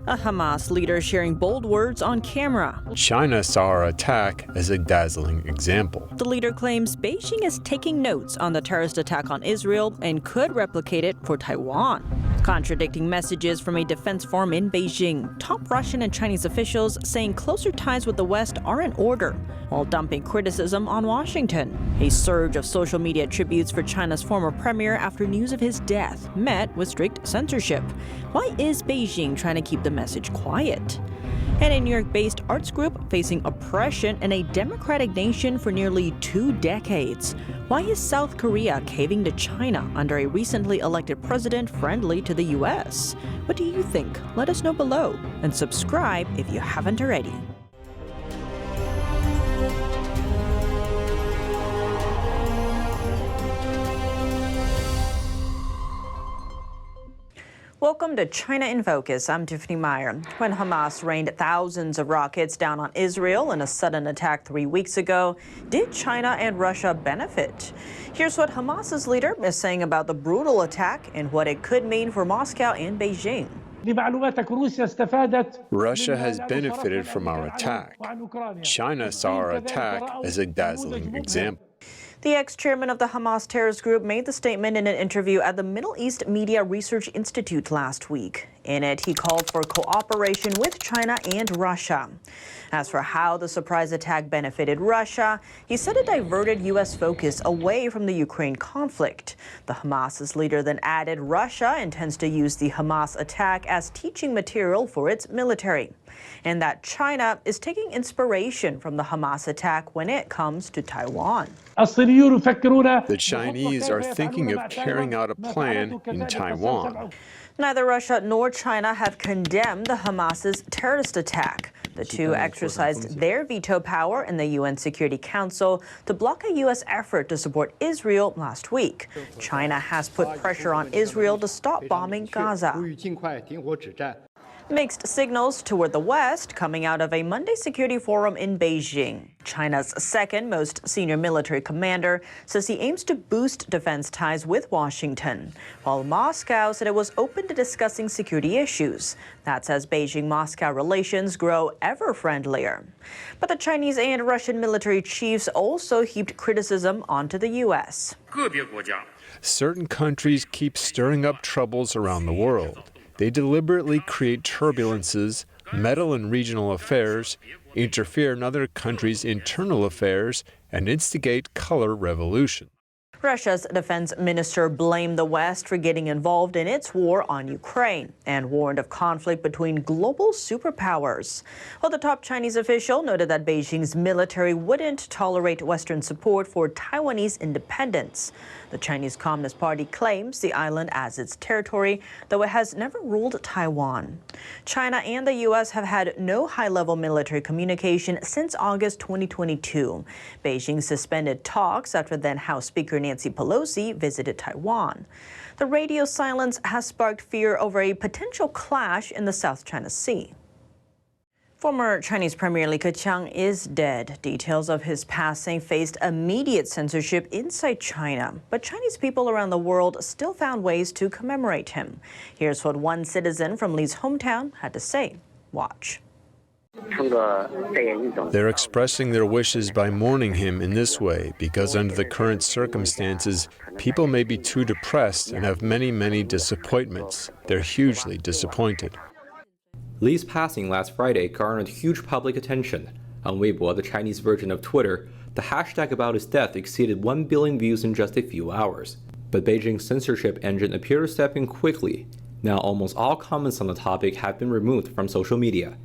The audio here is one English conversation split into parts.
A Hamas leader sharing bold words on camera. China saw our attack as a dazzling example. The leader claims Beijing is taking notes on the terrorist attack on Israel and could replicate it for Taiwan. Contradicting messages from a defense forum in Beijing. Top Russian and Chinese officials saying closer ties with the West are in order, while dumping criticism on Washington. A surge of social media tributes for China's former premier after news of his death met with strict censorship. Why is Beijing trying to keep the message quiet? And a New York-based arts group facing oppression in a democratic nation for nearly 2 decades. Why is South Korea caving to China under a recently elected president friendly to the U.S.? What do you think? Let us know below, and subscribe if you haven't already. Welcome to China in Focus. I'm Tiffany Meyer. When Hamas rained thousands of rockets down on Israel in a sudden attack 3 weeks ago, did China and Russia benefit? Here's what Hamas's leader is saying about the brutal attack and what it could mean for Moscow and Beijing. Russia has benefited from our attack. China saw our attack as a dazzling example. The ex-chairman of the Hamas terrorist group made the statement in an interview at the Middle East Media Research Institute last week. In it, he called for cooperation with China and Russia. As for how the surprise attack benefited Russia, he said it diverted U.S. focus away from the Ukraine conflict. The Hamas's leader then added Russia intends to use the Hamas attack as teaching material for its military, and that China is taking inspiration from the Hamas attack when it comes to Taiwan. The Chinese are thinking of carrying out a plan in Taiwan. Neither Russia nor China have condemned the Hamas's terrorist attack. The two exercised their veto power in the UN Security Council to block a U.S. effort to support Israel last week. China has put pressure on Israel to stop bombing Gaza. Mixed signals toward the West coming out of a Monday security forum in Beijing. China's second most senior military commander says he aims to boost defense ties with Washington, while Moscow said it was open to discussing security issues. That's as Beijing-Moscow relations grow ever friendlier. But the Chinese and Russian military chiefs also heaped criticism onto the U.S. Certain countries keep stirring up troubles around the world. They deliberately create turbulences, meddle in regional affairs, interfere in other countries' internal affairs, and instigate color revolution. Russia's defense minister blamed the West for getting involved in its war on Ukraine and warned of conflict between global superpowers. While the top Chinese official noted that Beijing's military wouldn't tolerate Western support for Taiwanese independence. The Chinese Communist Party claims the island as its territory, though it has never ruled Taiwan. China and the U.S. have had no high-level military communication since August 2022. Beijing suspended talks after then House Speaker Nancy Pelosi visited Taiwan. The radio silence has sparked fear over a potential clash in the South China Sea. Former Chinese Premier Li Keqiang is dead. Details of his passing faced immediate censorship inside China, but Chinese people around the world still found ways to commemorate him. Here's what one citizen from Li's hometown had to say. Watch. They're expressing their wishes by mourning him in this way because under the current circumstances, people may be too depressed and have many, many disappointments. They're hugely disappointed. Li's passing last Friday garnered huge public attention. On Weibo, the Chinese version of Twitter, the hashtag about his death exceeded 1 billion views in just a few hours. But Beijing's censorship engine appeared to step in quickly. Now almost all comments on the topic have been removed from social media.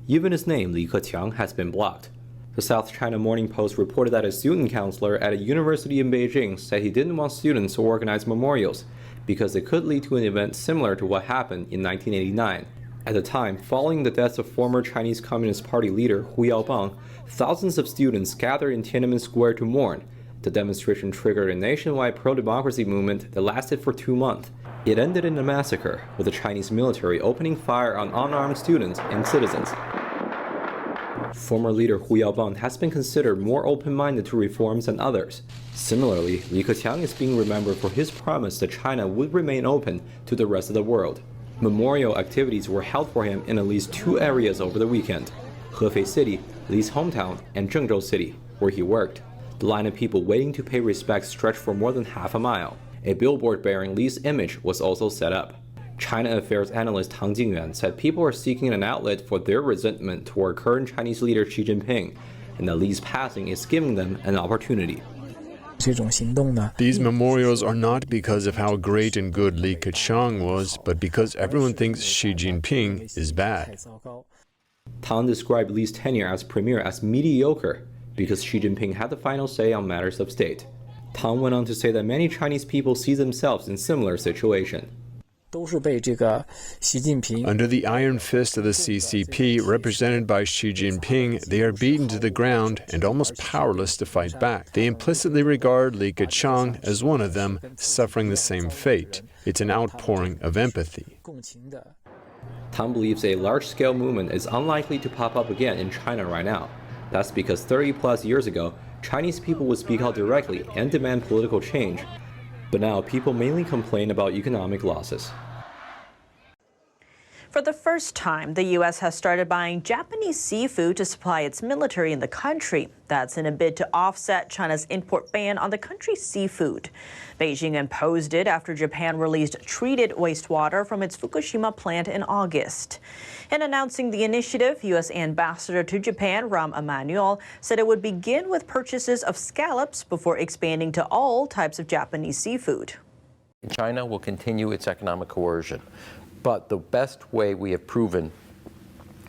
Even his name, Li Keqiang, has been blocked. The South China Morning Post reported that a student counselor at a university in Beijing said he didn't want students to organize memorials because it could lead to an event similar to what happened in 1989. At the time, following the deaths of former Chinese Communist Party leader Hu Yaobang, thousands of students gathered in Tiananmen Square to mourn. The demonstration triggered a nationwide pro-democracy movement that lasted for 2 months. It ended in a massacre, with the Chinese military opening fire on unarmed students and citizens. Former leader Hu Yaobang has been considered more open-minded to reforms than others. Similarly, Li Keqiang is being remembered for his promise that China would remain open to the rest of the world. Memorial activities were held for him in at least 2 areas over the weekend: Hefei City, Li's hometown, and Zhengzhou City, where he worked. The line of people waiting to pay respects stretched for more than half a mile. A billboard bearing Li's image was also set up. China Affairs analyst Tang Jingyuan said people are seeking an outlet for their resentment toward current Chinese leader Xi Jinping, and that Li's passing is giving them an opportunity. These memorials are not because of how great and good Li Keqiang was, but because everyone thinks Xi Jinping is bad. Tang described Li's tenure as premier as mediocre because Xi Jinping had the final say on matters of state. Tang went on to say that many Chinese people see themselves in similar situation. Under the iron fist of the CCP, represented by Xi Jinping, they are beaten to the ground and almost powerless to fight back. They implicitly regard Li Keqiang as one of them, suffering the same fate. It's an outpouring of empathy. Tang believes a large-scale movement is unlikely to pop up again in China right now. That's because 30-plus years ago, Chinese people would speak out directly and demand political change. But now people mainly complain about economic losses. For the first time, the U.S. has started buying Japanese seafood to supply its military in the country. That's in a bid to offset China's import ban on the country's seafood. Beijing imposed it after Japan released treated wastewater from its Fukushima plant in August. In announcing the initiative, U.S. Ambassador to Japan, Rahm Emanuel, said it would begin with purchases of scallops before expanding to all types of Japanese seafood. China will continue its economic coercion. But the best way we have proven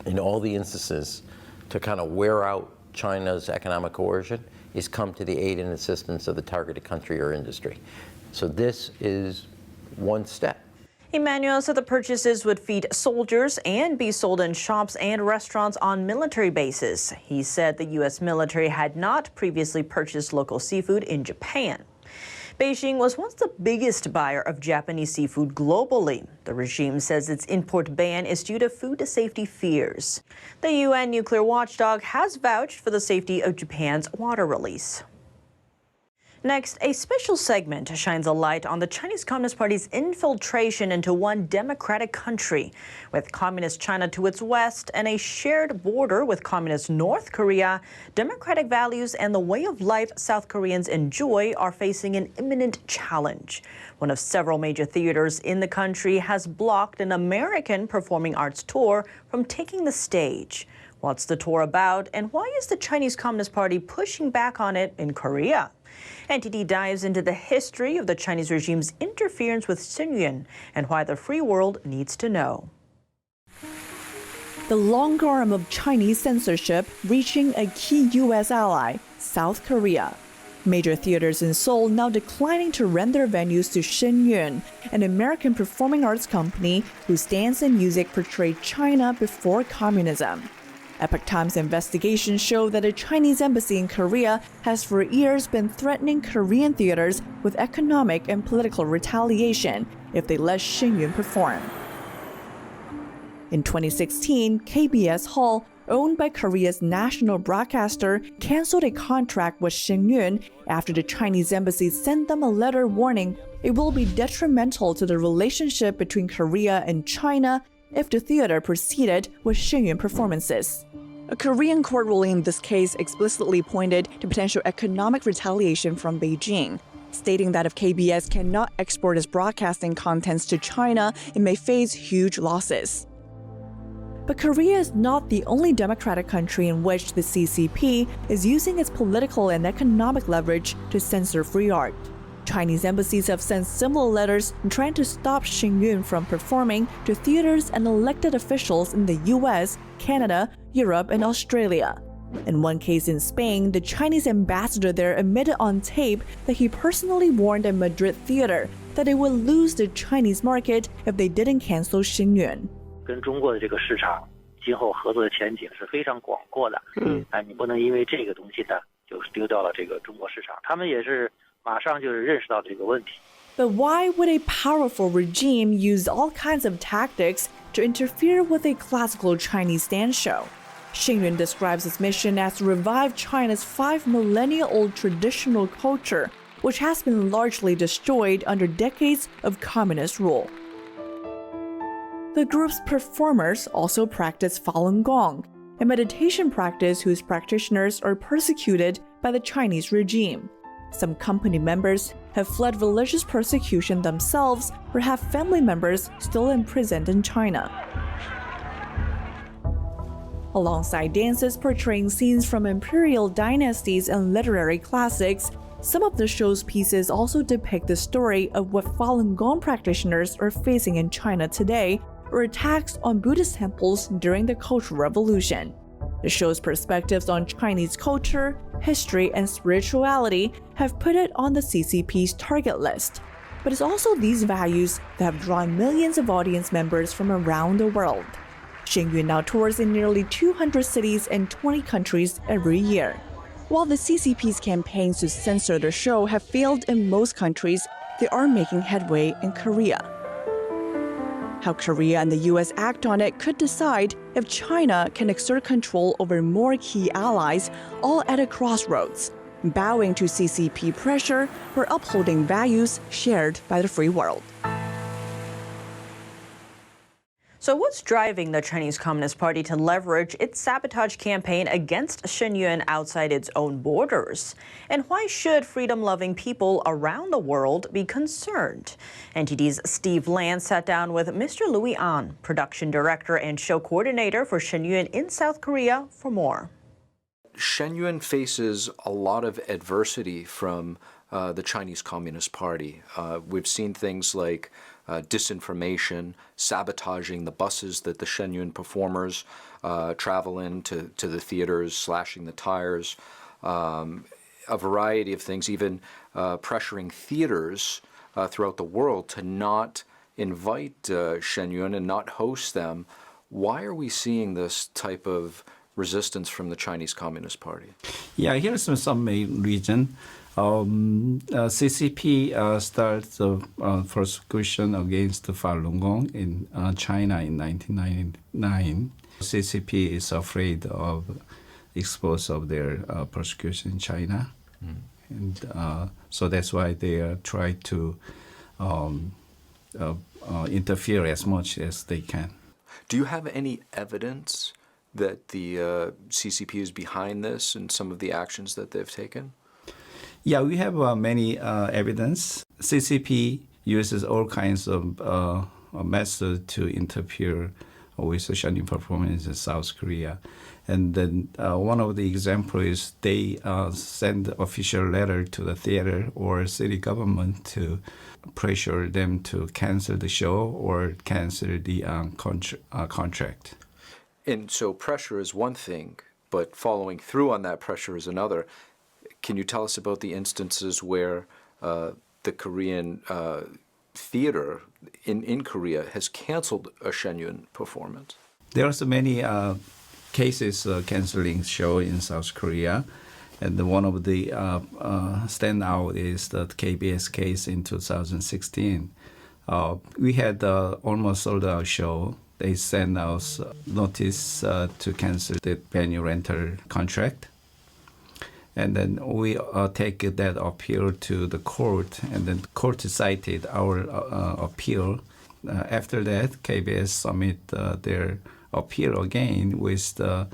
in all the instances to kind of wear out China's economic coercion is come to the aid and assistance of the targeted country or industry. So this is one step. Emanuel said the purchases would feed soldiers and be sold in shops and restaurants on military bases. He said the U.S. military had not previously purchased local seafood in Japan. Beijing was once the biggest buyer of Japanese seafood globally. The regime says its import ban is due to food safety fears. The UN nuclear watchdog has vouched for the safety of Japan's water release. Next, a special segment shines a light on the Chinese Communist Party's infiltration into one democratic country. With Communist China to its west and a shared border with Communist North Korea, democratic values and the way of life South Koreans enjoy are facing an imminent challenge. One of several major theaters in the country has blocked an American performing arts tour from taking the stage. What's the tour about, and why is the Chinese Communist Party pushing back on it in Korea? NTD dives into the history of the Chinese regime's interference with Shenyun and why the free world needs to know. The long arm of Chinese censorship reaching a key U.S. ally, South Korea. Major theaters in Seoul now declining to rent their venues to Shenyun, an American performing arts company whose dance and music portrayed China before communism. Epoch Times investigations show that a Chinese embassy in Korea has for years been threatening Korean theaters with economic and political retaliation if they let Shenyun perform. In 2016, KBS Hall, owned by Korea's national broadcaster, canceled a contract with Shenyun after the Chinese embassy sent them a letter warning it will be detrimental to the relationship between Korea and China if the theater proceeded with Shenyun performances. A Korean court ruling in this case explicitly pointed to potential economic retaliation from Beijing, stating that if KBS cannot export its broadcasting contents to China, it may face huge losses. But Korea is not the only democratic country in which the CCP is using its political and economic leverage to censor free art. Chinese embassies have sent similar letters trying to stop Shenyun from performing to theaters and elected officials in the US, Canada, Europe, and Australia. In one case in Spain, the Chinese ambassador there admitted on tape that he personally warned a Madrid theater that they would lose the Chinese market if they didn't cancel Shenyun. 跟中国的这个市场今后合作的前景是非常广阔的。你不能因为这个东西呢就丢掉了这个中国市场。他们也是马上就是认识到这个问题。But why would a powerful regime use all kinds of tactics to interfere with a classical Chinese dance show? Shenyun describes its mission as to revive China's 5 millennia-old traditional culture, which has been largely destroyed under decades of communist rule. The group's performers also practice Falun Gong, a meditation practice whose practitioners are persecuted by the Chinese regime. Some company members have fled religious persecution themselves or have family members still imprisoned in China. Alongside dances portraying scenes from imperial dynasties and literary classics, some of the show's pieces also depict the story of what Falun Gong practitioners are facing in China today, or attacks on Buddhist temples during the Cultural Revolution. The show's perspectives on Chinese culture, history, and spirituality have put it on the CCP's target list. But it's also these values that have drawn millions of audience members from around the world. Shen now tours in nearly 200 cities and 20 countries every year. While the CCP's campaigns to censor the show have failed in most countries, they are making headway in Korea. How Korea and the US act on it could decide if China can exert control over more key allies, all at a crossroads, bowing to CCP pressure or upholding values shared by the free world. So what's driving the Chinese Communist Party to leverage its sabotage campaign against Shen outside its own borders? And why should freedom-loving people around the world be concerned? NTD's Steve Land sat down with Mr. Louis An, production director and show coordinator for Shen in South Korea, for more. Shen faces a lot of adversity from the Chinese Communist Party. We've seen things like disinformation, sabotaging the buses that the Shen performers travel in to the theaters, slashing the tires, a variety of things, even pressuring theaters throughout the world to not invite Shen and not host them. Why are we seeing this type of resistance from the Chinese Communist Party? Yeah, here's some main reason. CCP started the persecution against Falun Gong in China in 1999. CCP is afraid of exposure of their persecution in China, and so that's why they try to interfere as much as they can. Do you have any evidence that the CCP is behind this and some of the actions that they've taken? Yeah, we have many evidence. CCP uses all kinds of methods to interfere with the Shen performance in South Korea. And then one of the examples is they send official letter to the theater or city government to pressure them to cancel the show or cancel the contract. And so pressure is one thing, but following through on that pressure is another. Can you tell us about the instances where the Korean theater in Korea has canceled a Shen performance? There are so many cases canceling show in South Korea, and one of the standout is the KBS case in 2016. We had almost sold out show. They sent us notice to cancel the venue rental contract. And then we take that appeal to the court, and then the court cited our appeal. After that, KBS submit their appeal again with the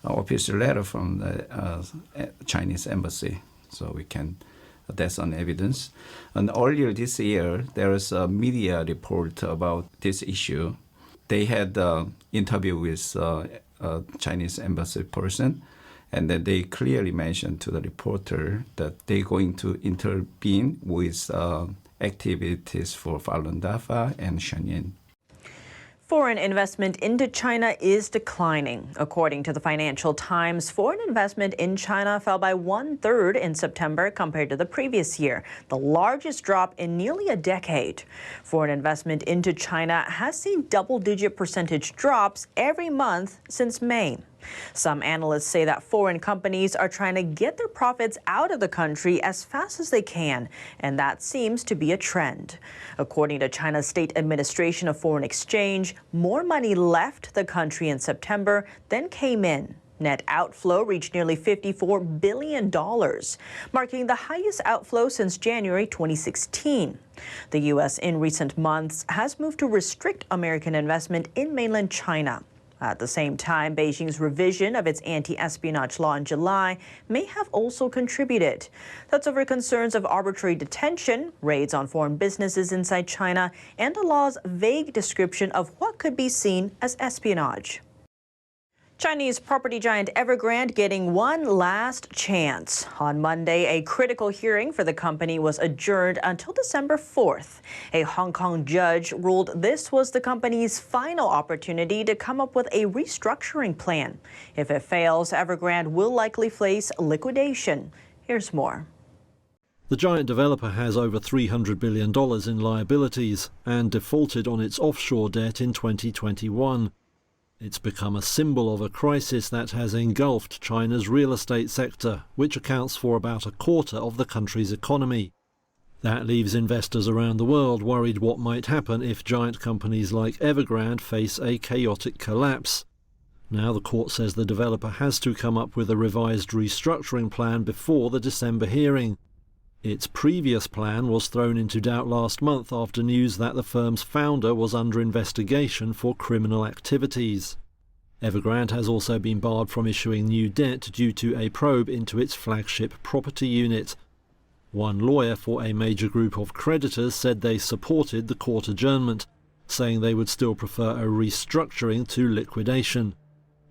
official letter from the Chinese embassy. So we can, that's on evidence. And earlier this year, there was a media report about this issue. They had an interview with a Chinese embassy person, and then they clearly mentioned to the reporter that they're going to intervene with activities for Falun Dafa and Shen. Foreign investment into China is declining. According to the Financial Times, foreign investment in China fell by 1/3 in September compared to the previous year, the largest drop in nearly a decade. Foreign investment into China has seen double-digit percentage drops every month since May. Some analysts say that foreign companies are trying to get their profits out of the country as fast as they can, and that seems to be a trend. According to China's State Administration of Foreign Exchange, more money left the country in September than came in. Net outflow reached nearly $54 billion, marking the highest outflow since January 2016. The U.S. in recent months has moved to restrict American investment in mainland China. At the same time, Beijing's revision of its anti-espionage law in July may have also contributed. That's over concerns of arbitrary detention, raids on foreign businesses inside China, and the law's vague description of what could be seen as espionage. Chinese property giant Evergrande getting one last chance. On Monday, a critical hearing for the company was adjourned until December 4th. A Hong Kong judge ruled this was the company's final opportunity to come up with a restructuring plan. If it fails, Evergrande will likely face liquidation. Here's more. The giant developer has over $300 billion in liabilities and defaulted on its offshore debt in 2021. It's become a symbol of a crisis that has engulfed China's real estate sector, which accounts for about a quarter of the country's economy. That leaves investors around the world worried what might happen if giant companies like Evergrande face a chaotic collapse. Now the court says the developer has to come up with a revised restructuring plan before the December hearing. Its previous plan was thrown into doubt last month after news that the firm's founder was under investigation for criminal activities. Evergrande has also been barred from issuing new debt due to a probe into its flagship property unit. One lawyer for a major group of creditors said they supported the court adjournment, saying they would still prefer a restructuring to liquidation.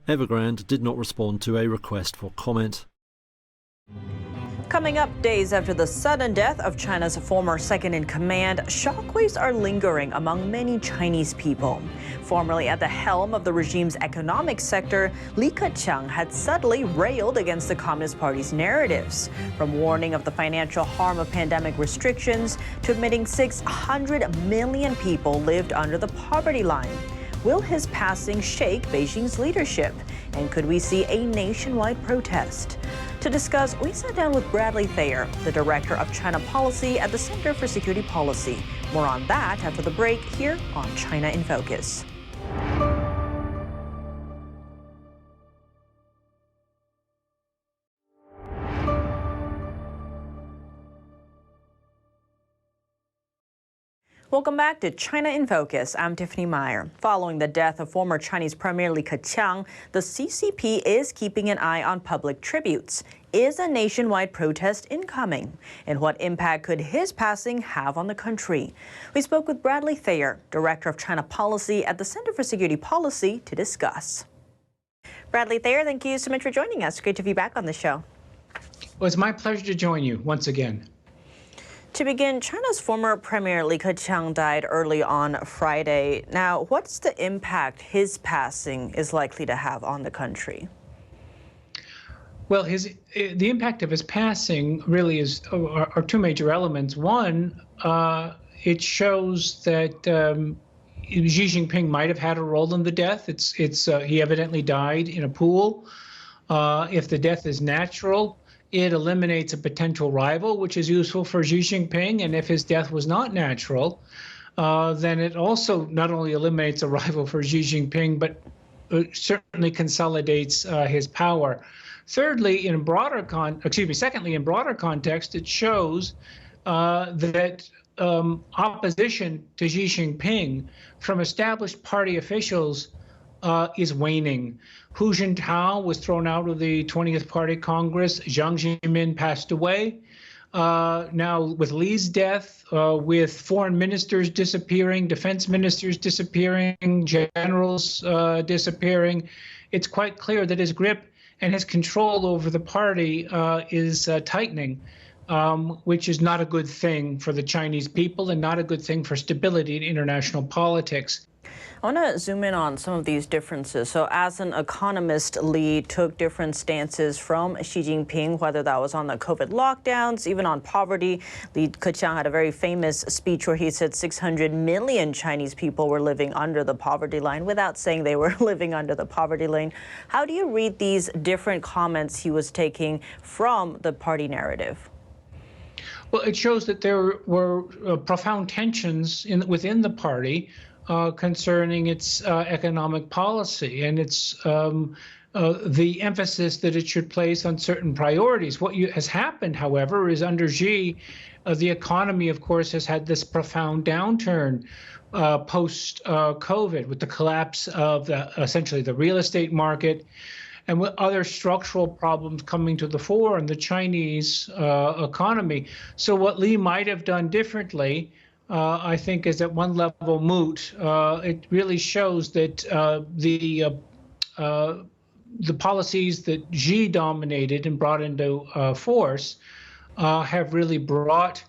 Evergrande did not respond to a request for comment. Coming up, days after the sudden death of China's former second-in-command, shockwaves are lingering among many Chinese people. Formerly at the helm of the regime's economic sector, Keqiang had subtly railed against the Communist Party's narratives, from warning of the financial harm of pandemic restrictions to admitting 600 million people lived under the poverty line. Will his passing shake Beijing's leadership? And could we see a nationwide protest? To discuss, we sat down with Bradley Thayer, the Director of China Policy at the Center for Security Policy. More on that after the break here on China in Focus. Welcome back to China in Focus. I'm Tiffany Meyer. Following the death of former Chinese Premier Keqiang, the CCP is keeping an eye on public tributes. Is a nationwide protest incoming? And what impact could his passing have on the country? We spoke with Bradley Thayer, Director of China Policy at the Center for Security Policy, to discuss. Bradley Thayer, thank you so much for joining us. Great to be back on the show. Well, it's my pleasure to join you once again. To begin, China's former Premier Keqiang died early on Friday. Now, what's the impact his passing is likely to have on the country? Well, the impact of his passing really are two major elements. One, it shows that Xi Jinping might have had a role in the death. He evidently died in a pool. If the death is natural, it eliminates a potential rival, which is useful for Xi Jinping. And if his death was not natural, then it also not only eliminates a rival for Xi Jinping, but certainly consolidates his power. Secondly, in broader context, it shows that opposition to Xi Jinping from established party officials is waning. Hu Jintao was thrown out of the 20th Party Congress. Jiang Zemin passed away. Now, with Li's death, with foreign ministers disappearing, defense ministers disappearing, generals disappearing, it's quite clear that his grip and his control over the party is tightening, which is not a good thing for the Chinese people and not a good thing for stability in international politics. I want to zoom in on some of these differences. So as an economist, Li took different stances from Xi Jinping, whether that was on the COVID lockdowns, even on poverty. Keqiang had a very famous speech where he said 600 million Chinese people were living under the poverty line without saying they were living under the poverty line. How do you read these different comments he was taking from the party narrative? Well, it shows that there were profound tensions within the party concerning its economic policy and its the emphasis that it should place on certain priorities. What has happened, however, is under Xi, the economy, of course, has had this profound downturn post-COVID with the collapse of essentially the real estate market and with other structural problems coming to the fore in the Chinese economy. So what Li might have done differently, I think, is at one level moot. It really shows that the policies that Xi dominated and brought into force have really brought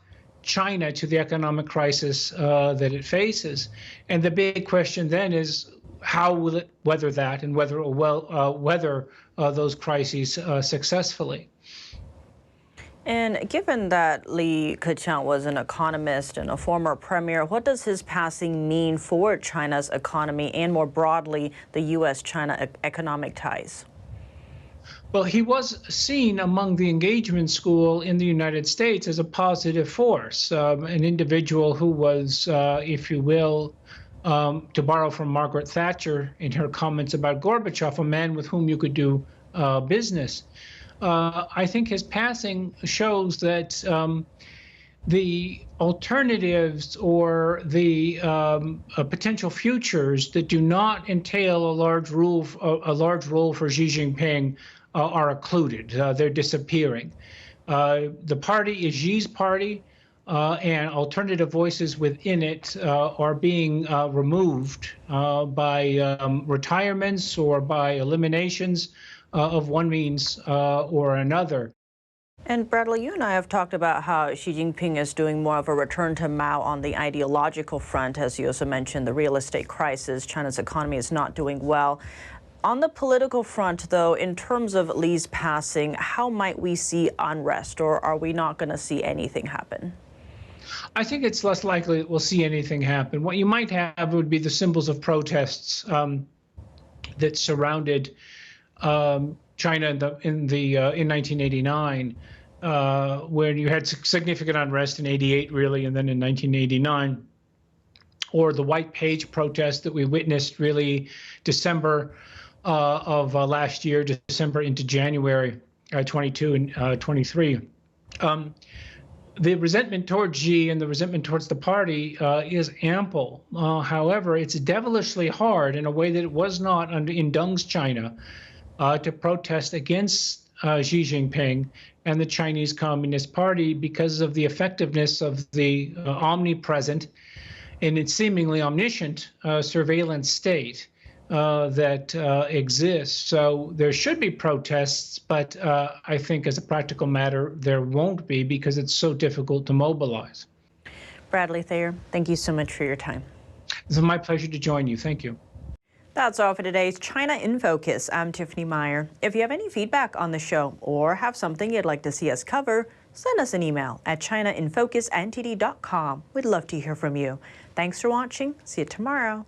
China to the economic crisis that it faces. And the big question then is, how will it weather that, and whether it will weather those crises successfully? And given that Li Keqiang was an economist and a former premier, what does his passing mean for China's economy and more broadly the U.S.-China economic ties? Well, he was seen among the engagement school in the United States as a positive force, an individual who was, if you will, to borrow from Margaret Thatcher in her comments about Gorbachev, a man with whom you could do business. I think his passing shows that the alternatives or the potential futures that do not entail a large role for Xi Jinping are occluded. They're disappearing. The party is Xi's party, and alternative voices within it are being removed by retirements or by eliminations of one means or another. And Bradley, you and I have talked about how Xi Jinping is doing more of a return to Mao on the ideological front. As you also mentioned, the real estate crisis, China's economy is not doing well. On the political front, though, in terms of Li's passing, how might we see unrest, or are we not going to see anything happen? I think it's less likely that we'll see anything happen. What you might have would be the symbols of protests that surrounded China in 1989, where you had significant unrest in '88, really, and then in 1989, or the White Page protest that we witnessed really December of last year, December into January 22 and 23. The resentment towards Xi and the resentment towards the party is ample. However, it's devilishly hard in a way that it was not in Deng's China to protest against Xi Jinping and the Chinese Communist Party because of the effectiveness of the omnipresent and its seemingly omniscient surveillance state that exists. So there should be protests, but I think as a practical matter, there won't be because it's so difficult to mobilize. Bradley Thayer, thank you so much for your time. It's my pleasure to join you. Thank you. That's all for today's China in Focus. I'm Tiffany Meyer. If you have any feedback on the show or have something you'd like to see us cover, send us an email at chinainfocusntd.com. We'd love to hear from you. Thanks for watching. See you tomorrow.